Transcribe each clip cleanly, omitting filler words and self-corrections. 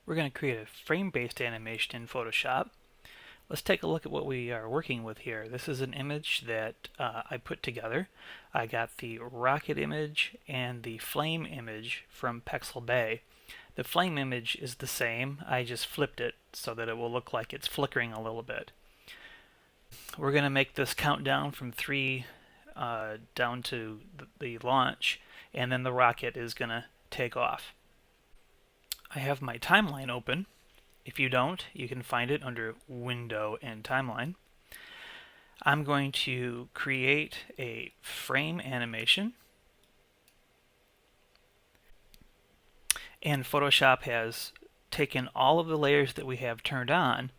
We're going to create a frame-based animation in Photoshop. Let's take a look at what we are working with here. This is an image that I put together. I got the rocket image and the flame image from Pexelbay. The flame image is the same. I just flipped it so that it will look like it's flickering a little bit. We're going to make this countdown from 3 down to the launch, and then the rocket is going to take off. I have my timeline open. If you don't, you can find it under Window and Timeline. I'm going to create a frame animation. And Photoshop has taken all of the layers that we have turned on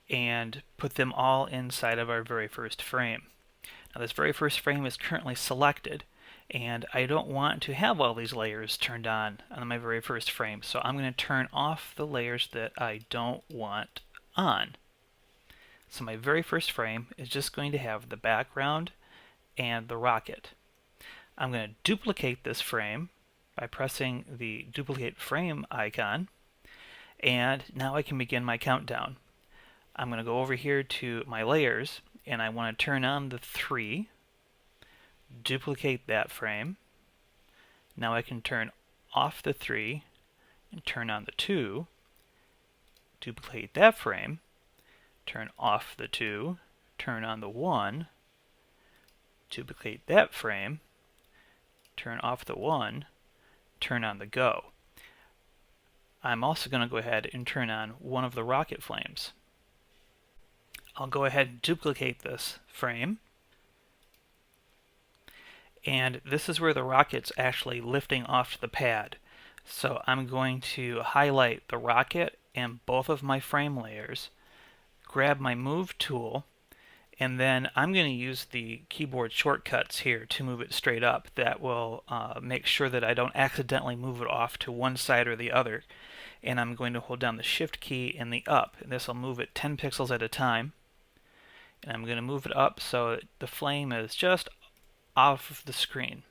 and put them all inside of our very first frame. Now this very first frame is currently selected, and I don't want to have all these layers turned on my very first frame, so I'm going to turn off the layers that I don't want on. So my very first frame is just going to have the background and the rocket. I'm going to duplicate this frame by pressing the duplicate frame icon, and now I can begin my countdown. I'm going to go over here to my layers, and I want to turn on the 3, duplicate that frame. Now I can turn off the 3 and turn on the 2, duplicate that frame, turn off the 2, turn on the 1, duplicate that frame, turn off the 1, turn on the go. I'm also going to go ahead and turn on one of the rocket flames. I'll go ahead and duplicate this frame, and this is where the rocket's actually lifting off the pad. So I'm going to highlight the rocket and both of my frame layers, grab my move tool, and then I'm going to use the keyboard shortcuts here to move it straight up. That will make sure that I don't accidentally move it off to one side or the other. And I'm going to hold down the Shift key and the up, and this will move it 10 pixels at a time. And I'm going to move it up so that the flame is just off of the screen.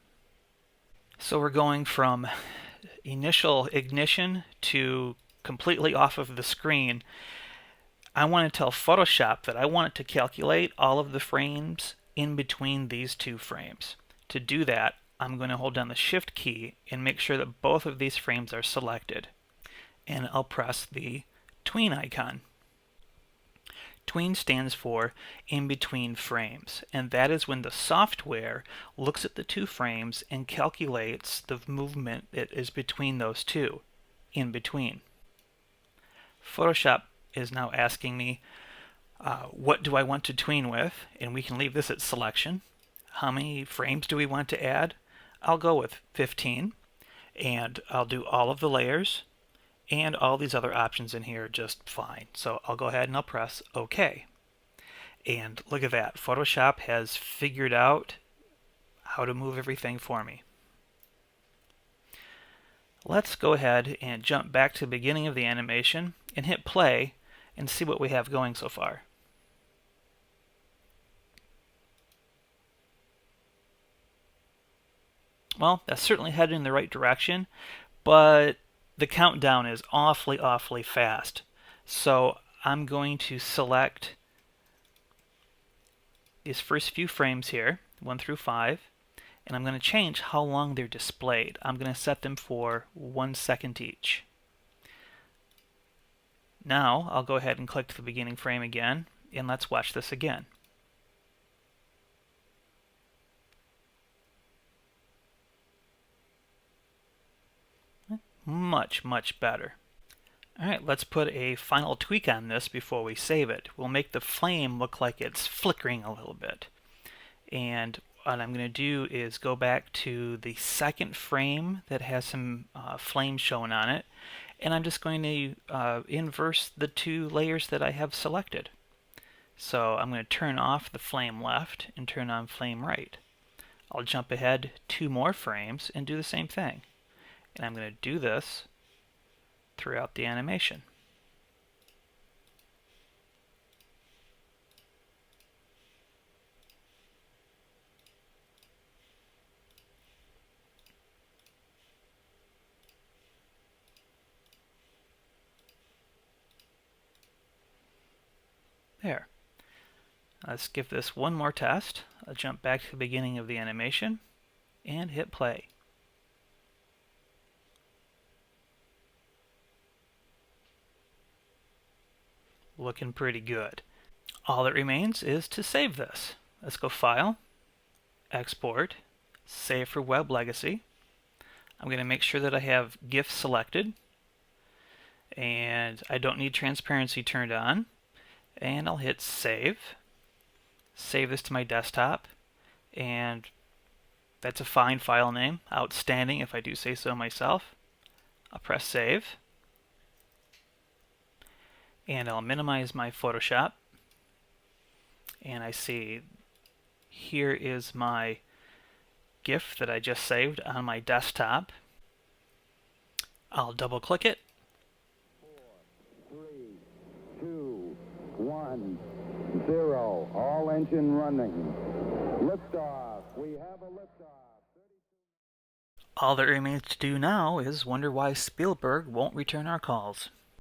So we're going from initial ignition to completely off of the screen. I want to tell Photoshop that I want it to calculate all of the frames in between these 2 frames. To do that, I'm going to hold down the Shift key and make sure that both of these frames are selected. And I'll press the tween icon. Tween stands for in between frames, and that is when the software looks at the 2 frames and calculates the movement that is between those 2, in between. Photoshop is now asking me what do I want to tween with, and we can leave this at selection. How many frames do we want to add? I'll go with 15, and I'll do all of the layers, and all these other options in here just fine. So I'll go ahead and I'll press OK. And look at that, Photoshop has figured out how to move everything for me. Let's go ahead and jump back to the beginning of the animation and hit play and see what we have going so far. Well, that's certainly headed in the right direction, but the countdown is awfully fast. So I'm going to select these first few frames here, 1 through 5, and I'm going to change how long they're displayed. I'm going to set them for 1 second each. Now I'll go ahead and click to the beginning frame again, and let's watch this again. Much better. Alright, let's put a final tweak on this before we save it. We'll make the flame look like it's flickering a little bit. And what I'm going to do is go back to the second frame that has some flame showing on it, and I'm just going to inverse the 2 layers that I have selected. So I'm going to turn off the flame left and turn on flame right. I'll jump ahead 2 more frames and do the same thing. And I'm going to do this throughout the animation. There. Let's give this one more test. I'll jump back to the beginning of the animation and hit play. Looking pretty good. All that remains is to save this. Let's go File, Export, Save for Web Legacy. I'm going to make sure that I have GIF selected, and I don't need transparency turned on, and I'll hit Save. Save this to my desktop, and that's a fine file name, outstanding if I do say so myself. I'll press Save, and I'll minimize my Photoshop, and I see here is my GIF that I just saved on my desktop. I'll double click it. 4, 3, 2, 1, 0. All engine running. Liftoff. We have a liftoff. All that remains to do now is wonder why Spielberg won't return our calls.